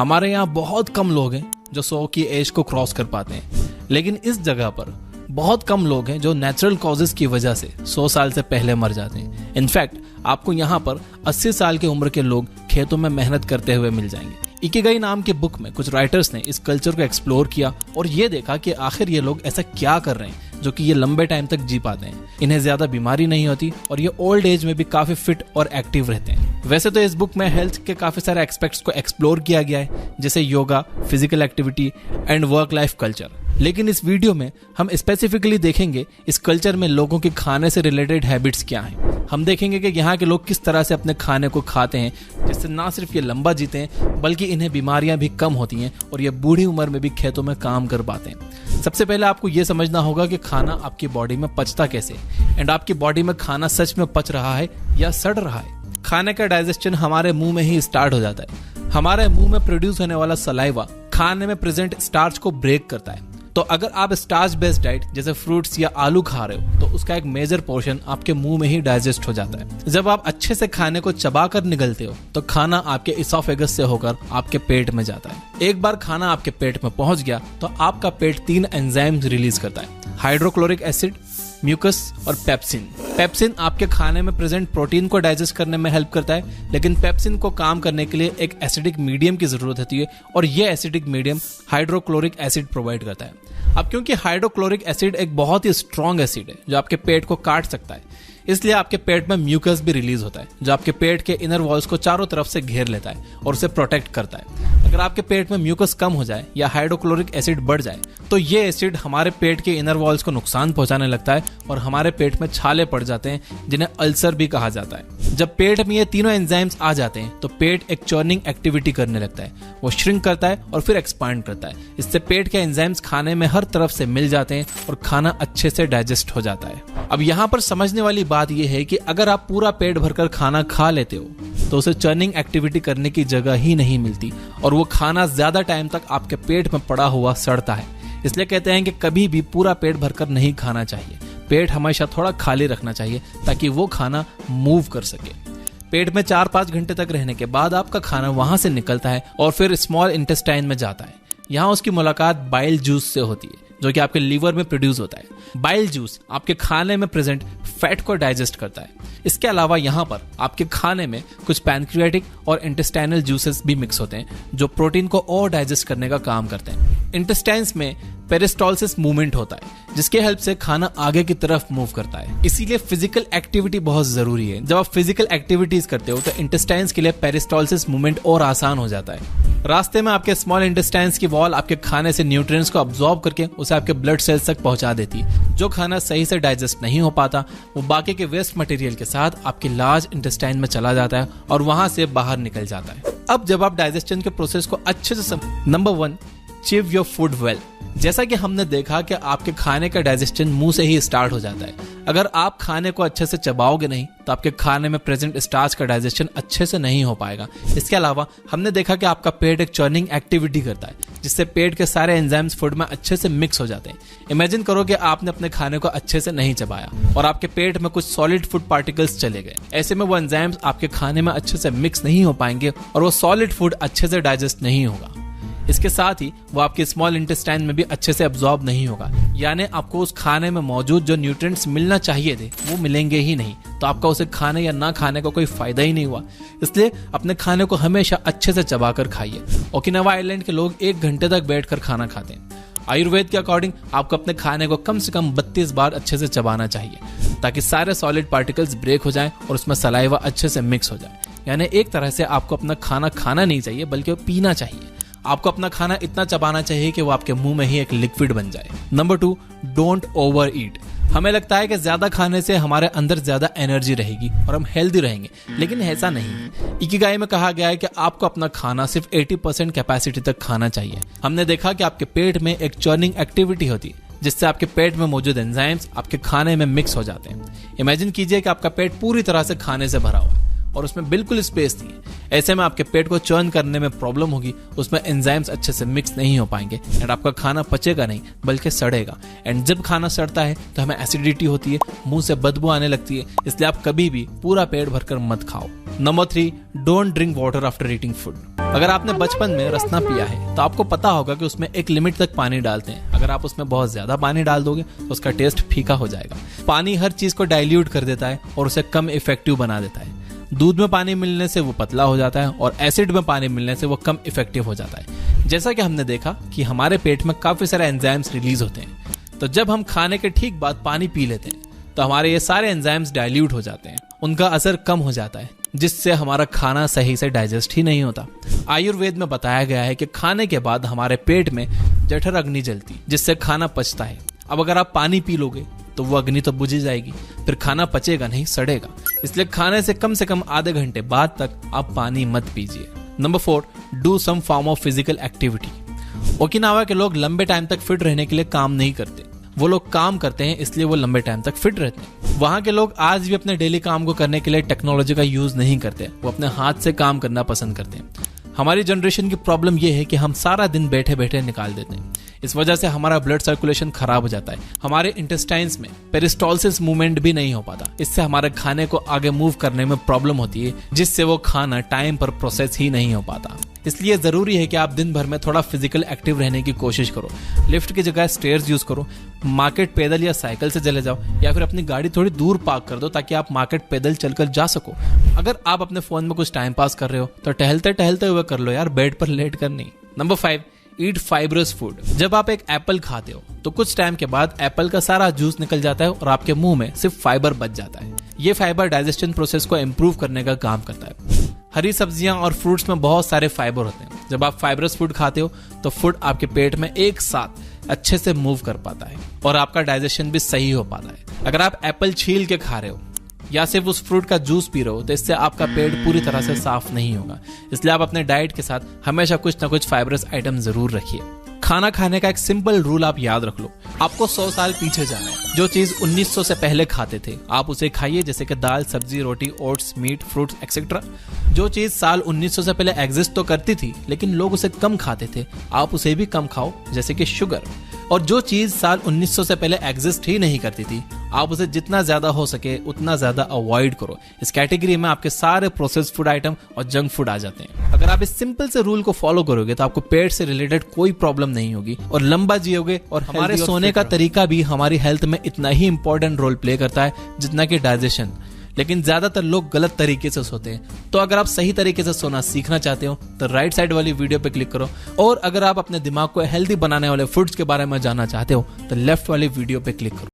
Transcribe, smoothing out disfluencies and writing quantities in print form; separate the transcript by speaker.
Speaker 1: हमारे यहाँ बहुत कम लोग हैं जो 100 की एज को क्रॉस कर पाते हैं, लेकिन इस जगह पर बहुत कम लोग हैं जो नेचुरल कॉजेज की वजह से 100 साल से पहले मर जाते हैं। इनफैक्ट आपको यहाँ पर 80 साल की उम्र के लोग खेतों में मेहनत करते हुए मिल जाएंगे। इकिगाई नाम के बुक में कुछ राइटर्स ने इस कल्चर को एक्सप्लोर किया और ये देखा कि आखिर ये लोग ऐसा क्या कर रहे हैं जो कि ये लंबे टाइम तक जी पाते हैं, इन्हें ज्यादा बीमारी नहीं होती और ये ओल्ड एज में भी काफी फिट और एक्टिव रहते हैं। वैसे तो इस बुक में हेल्थ के काफी सारे एस्पेक्ट्स को एक्सप्लोर किया गया है, जैसे yoga, physical activity and work life culture, लेकिन इस वीडियो में हम स्पेसिफिकली देखेंगे इस कल्चर में लोगों के खाने से रिलेटेड हैबिट्स क्या हैं। हम देखेंगे कि यहाँ के लोग किस तरह से अपने खाने को खाते हैं जिससे ना सिर्फ ये लंबा जीते हैं बल्कि इन्हें बीमारियां भी कम होती हैं और ये बूढ़ी उम्र में भी खेतों में काम कर पाते हैं। सबसे पहले आपको ये समझना होगा कि खाना आपकी बॉडी में पचता कैसे एंड आपकी बॉडी में खाना सच में पच रहा है या सड़ रहा है। खाने का डाइजेशन हमारे मुंह में ही स्टार्ट हो जाता है। हमारे मुंह में प्रोड्यूस होने वाला सलाइवा खाने में प्रेजेंट स्टार्च को ब्रेक करता है। तो अगर आप स्टार्च बेस्ड डाइट जैसे फ्रूट्स या आलू खा रहे हो तो उसका एक मेजर पोर्शन आपके मुंह में ही डाइजेस्ट हो जाता है। जब आप अच्छे से खाने को चबाकर निगलते हो तो खाना आपके इसोफेगस से होकर आपके पेट में जाता है। एक बार खाना आपके पेट में पहुंच गया तो आपका पेट 3 एंजाइम्स रिलीज करता है, हाइड्रोक्लोरिक एसिड, म्यूकस और पेप्सिन। पेप्सिन आपके खाने में प्रेजेंट प्रोटीन को डाइजेस्ट करने में हेल्प करता है, लेकिन पेप्सिन को काम करने के लिए एक एसिडिक मीडियम की जरूरत होती है और यह acidic medium hydrochloric acid provide करता है। अब क्योंकि हाइड्रोक्लोरिक एसिड एक बहुत ही स्ट्रॉन्ग एसिड है जो आपके पेट को काट सकता है, इसलिए आपके पेट में म्यूकस भी रिलीज होता है जो आपके पेट के इनर वॉल्स को चारों तरफ से घेर लेता है और उसे प्रोटेक्ट करता है। अगर आपके पेट में म्यूकस कम हो जाए या हाइड्रोक्लोरिक एसिड बढ़ जाए तो ये एसिड हमारे पेट के इनर वॉल्स को नुकसान पहुंचाने लगता है और हमारे पेट में छाले पड़ जाते हैं जिन्हें अल्सर भी कहा जाता है। जब पेट में ये तीनों एंजाइम्स आ जाते हैं तो पेट एक चर्निंग एक्टिविटी करने लगता है, वो श्रिंक करता है और फिर एक्सपांड करता है। इससे पेट के एंजाइम्स खाने में हर तरफ से मिल जाते हैं और खाना अच्छे से डाइजेस्ट हो जाता है। अब यहाँ पर समझने वाली बात यह है कि अगर आप पूरा पेट भरकर खाना खा लेते हो तो उसे चर्निंग एक्टिविटी करने की जगह ही नहीं मिलती और वो खाना ज्यादा टाइम तक आपके पेट में पड़ा हुआ सड़ता है। इसलिए कहते हैं कि कभी भी पूरा पेट भरकर नहीं खाना चाहिए, पेट हमेशा थोड़ा खाली रखना चाहिए ताकि वो खाना मूव कर सके। पेट में 4-5 घंटे तक रहने के बाद आपका खाना वहां से निकलता है और फिर स्मॉल इंटेस्टाइन में जाता है। यहाँ उसकी मुलाकात बाइल जूस से होती है जो कि आपके लीवर में प्रोड्यूस होता है। बाइल जूस आपके खाने में प्रेजेंट फैट को डाइजेस्ट करता है। इसके अलावा यहाँ पर आपके खाने में कुछ पैनक्रियाटिक और इंटेस्टाइनल जूसेस भी मिक्स होते हैं जो प्रोटीन को और डाइजेस्ट करने का काम करते हैं। इंटेस्टाइन्स में पेरिस्टोलिसिस मूवमेंट होता है जिसके हेल्प से खाना आगे की तरफ मूव करता है। इसीलिए फिजिकल एक्टिविटी बहुत जरूरी है। जब आप फिजिकल एक्टिविटीज करते हो तो इंटेस्टाइन्स के लिए पेरिस्टोलिसिस मूवमेंट और आसान हो जाता है। रास्ते में आपके स्मॉल इंटेस्टाइन्स की वॉल आपके खाने से न्यूट्रिएंट्स को अब्सॉर्ब करके उसे आपके ब्लड सेल्स तक पहुंचा देती है। जो खाना सही से डाइजेस्ट नहीं हो पाता वो बाकी के वेस्ट मटेरियल के साथ आपके लार्ज इंटेस्टाइन में चला जाता है और वहां से बाहर निकल जाता है। अब जब आप डाइजेशन के प्रोसेस को अच्छे से number 1, chew your food well. जैसा कि हमने देखा कि आपके खाने का डाइजेशन मुंह से ही स्टार्ट हो जाता है। अगर आप खाने को अच्छे से चबाओगे नहीं तो आपके खाने में प्रेजेंट स्टार्च का डाइजेशन अच्छे से नहीं हो पाएगा। इसके अलावा हमने देखा कि आपका पेट एक चर्निंग एक्टिविटी करता है जिससे पेट के सारे एंजाइम्स फूड में अच्छे से मिक्स हो जाते हैं। इमेजिन करो कि आपने अपने खाने को अच्छे से नहीं चबाया और आपके पेट में कुछ सॉलिड फूड पार्टिकल्स चले गए। ऐसे में वो एंजाइम्स आपके खाने में अच्छे से मिक्स नहीं हो पाएंगे और वो सॉलिड फूड अच्छे से डाइजेस्ट नहीं होगा। इसके साथ ही वो आपके स्मॉल इंटेस्टाइन में भी अच्छे से अब्सॉर्ब नहीं होगा, यानी आपको उस खाने में मौजूद जो न्यूट्रिएंट्स मिलना चाहिए थे वो मिलेंगे ही नहीं। तो आपका उसे खाने या ना खाने का कोई फायदा ही नहीं हुआ। इसलिए अपने खाने को हमेशा अच्छे से चबाकर खाइए। ओकिनावा आइलैंड के लोग 1 घंटे तक बैठकर खाना खाते हैं। आयुर्वेद के अकॉर्डिंग आपको अपने खाने को कम से कम 32 बार अच्छे से चबाना चाहिए ताकि सारे सॉलिड पार्टिकल्स ब्रेक हो जाएं और उसमें सलाइवा अच्छे से मिक्स हो जाए। यानी एक तरह से आपको अपना खाना खाना नहीं चाहिए बल्कि पीना चाहिए। आपको अपना खाना इतना चबाना चाहिए कि वो आपके मुंह में ही एक लिक्विड बन जाए। नंबर 2, डोंट ओवर ईट। हमें लगता है कि ज्यादा खाने से हमारे अंदर ज्यादा एनर्जी रहेगी और हम हेल्दी रहेंगे, लेकिन ऐसा नहीं। इकिगाई में कहा गया है कि आपको अपना खाना सिर्फ 80% कैपेसिटी तक खाना चाहिए। हमने देखा कि आपके पेट में एक चर्निंग एक्टिविटी होती है जिससे आपके पेट में मौजूद एंजाइम्स आपके खाने में मिक्स हो जाते हैं। इमेजिन कीजिए कि आपका पेट पूरी तरह से खाने से भरा हुआ है और उसमें बिल्कुल स्पेस नहीं है। ऐसे में आपके पेट को चर्न करने में प्रॉब्लम होगी, उसमें एंजाइम्स अच्छे से मिक्स नहीं हो पाएंगे एंड आपका खाना पचेगा नहीं बल्कि सड़ेगा। एंड जब खाना सड़ता है तो हमें एसिडिटी होती है, मुंह से बदबू आने लगती है। इसलिए आप कभी भी पूरा पेट भरकर मत खाओ। Number 3, don't drink water after eating food. अगर आपने बचपन में रसना पिया है तो आपको पता होगा कि उसमें एक लिमिट तक पानी डालते हैं। अगर आप उसमें बहुत ज्यादा पानी डाल दोगे तो उसका टेस्ट फीका हो जाएगा। पानी हर चीज को डाइल्यूट कर देता है और उसे कम इफेक्टिव बना देता है। दूध में पानी मिलने से वो पतला हो जाता है और एसिड में पानी मिलने से वो कम इफेक्टिव हो जाता है। जैसा कि हमने देखा कि हमारे पेट में काफी सारे एंजाइम्स रिलीज होते हैं, तो जब हम खाने के ठीक बाद पानी पी लेते हैं तो हमारे ये सारे एंजाइम्स डाइल्यूट हो जाते हैं, उनका असर कम हो जाता है, जिससे हमारा खाना सही से डाइजेस्ट ही नहीं होता। आयुर्वेद में बताया गया है कि खाने के बाद हमारे पेट में जठर अग्नि जलती, जिससे खाना पचता है। अब अगर आप पानी पी लोगे तो वो अग्नि तो बुझ जाएगी, फिर खाना पचेगा नहीं, सड़ेगा। इसलिए खाने से कम आधे घंटे बाद तक आप पानी मत पीजिए। Number 4, do some form of physical activity. Okinawa के लोग लंबे टाइम तक फिट रहने के लिए काम नहीं करते, वो लोग काम करते हैं इसलिए वो लंबे टाइम तक फिट रहते हैं। वहां के लोग आज भी अपने डेली काम को करने के लिए टेक्नोलॉजी का यूज नहीं करते, वो अपने हाथ से काम करना पसंद करते हैं। हमारी जनरेशन की प्रॉब्लम यह है कि हम सारा दिन बैठे बैठे निकाल देते हैं। इस वजह से हमारा ब्लड सर्कुलेशन खराब हो जाता है, हमारे इंटेस्टाइन्स में पेरिस्टोलिसिस मूवमेंट भी नहीं हो पाता। इससे हमारे खाने को आगे मूव करने में प्रॉब्लम होती है, जिससे वो खाना टाइम पर प्रोसेस ही नहीं हो पाता। इसलिए जरूरी है कि आप दिन भर में थोड़ा फिजिकल एक्टिव रहने की कोशिश करो। लिफ्ट की जगह स्टेयर्स यूज करो, मार्केट पैदल या साइकिल से चले जाओ, या फिर अपनी गाड़ी थोड़ी दूर पार्क कर दो ताकि आप मार्केट पैदल चलकर जा सको। अगर आप अपने फोन में कुछ टाइम पास कर रहे हो तो टहलते टहलते हुए कर लो यार, बेड पर लेट कर नहीं। नंबर 5, ईट फाइब्रस फूड। जब आप एक एप्पल खाते हो तो कुछ टाइम के बाद एप्पल का सारा जूस निकल जाता है और आपके मुंह में सिर्फ फाइबर बच जाता है। ये फाइबर डाइजेशन प्रोसेस को इम्प्रूव करने का काम करता है। हरी सब्जियां और फ्रूट्स में बहुत सारे फाइबर होते हैं। जब आप फाइबरस फूड खाते हो तो फूड आपके पेट में एक साथ अच्छे से मूव कर पाता है और आपका डाइजेशन भी सही हो पाता है। अगर आप एप्पल छील के खा रहे हो या सिर्फ उस फ्रूट का जूस पी रहे हो तो इससे आपका पेट पूरी तरह से साफ नहीं होगा। इसलिए आप अपने डाइट के साथ हमेशा कुछ ना कुछ फाइबरस आइटम जरूर रखिए। खाना खाने का एक सिंपल रूल आप याद रख लो, आपको 100 साल पीछे जाना है। जो चीज 1900 से पहले खाते थे आप उसे खाइए, जैसे कि दाल, सब्जी, रोटी, ओट्स, मीट, फ्रूट्स एक्सेट्रा। जो चीज साल 1900 से पहले एग्जिस्ट तो करती थी लेकिन लोग उसे कम खाते थे, आप उसे भी कम खाओ, जैसे कि शुगर। और जो चीज साल 1900 से पहले एग्जिस्ट ही नहीं करती थी आप उसे जितना ज्यादा हो सके उतना ज्यादा अवॉइड करो। इस कैटेगरी में आपके सारे प्रोसेस्ड फूड आइटम और जंक फूड आ जाते हैं। अगर आप इस सिंपल से रूल को फॉलो करोगे तो आपको पेट से रिलेटेड कोई प्रॉब्लम नहीं होगी और लंबा जियोगे। और हमारे सोने का तरीका भी हमारी हेल्थ में इतना ही इंपॉर्टेंट रोल प्ले करता है जितना कि डाइजेशन। लेकिन ज्यादातर लोग गलत तरीके से सोते हैं। तो अगर आप सही तरीके से सोना सीखना चाहते हो तो राइट साइड वाली वीडियो पे क्लिक करो, और अगर आप अपने दिमाग को हेल्दी बनाने वाले फूड्स के बारे में जानना चाहते हो तो लेफ्ट वाली वीडियो पे क्लिक करो।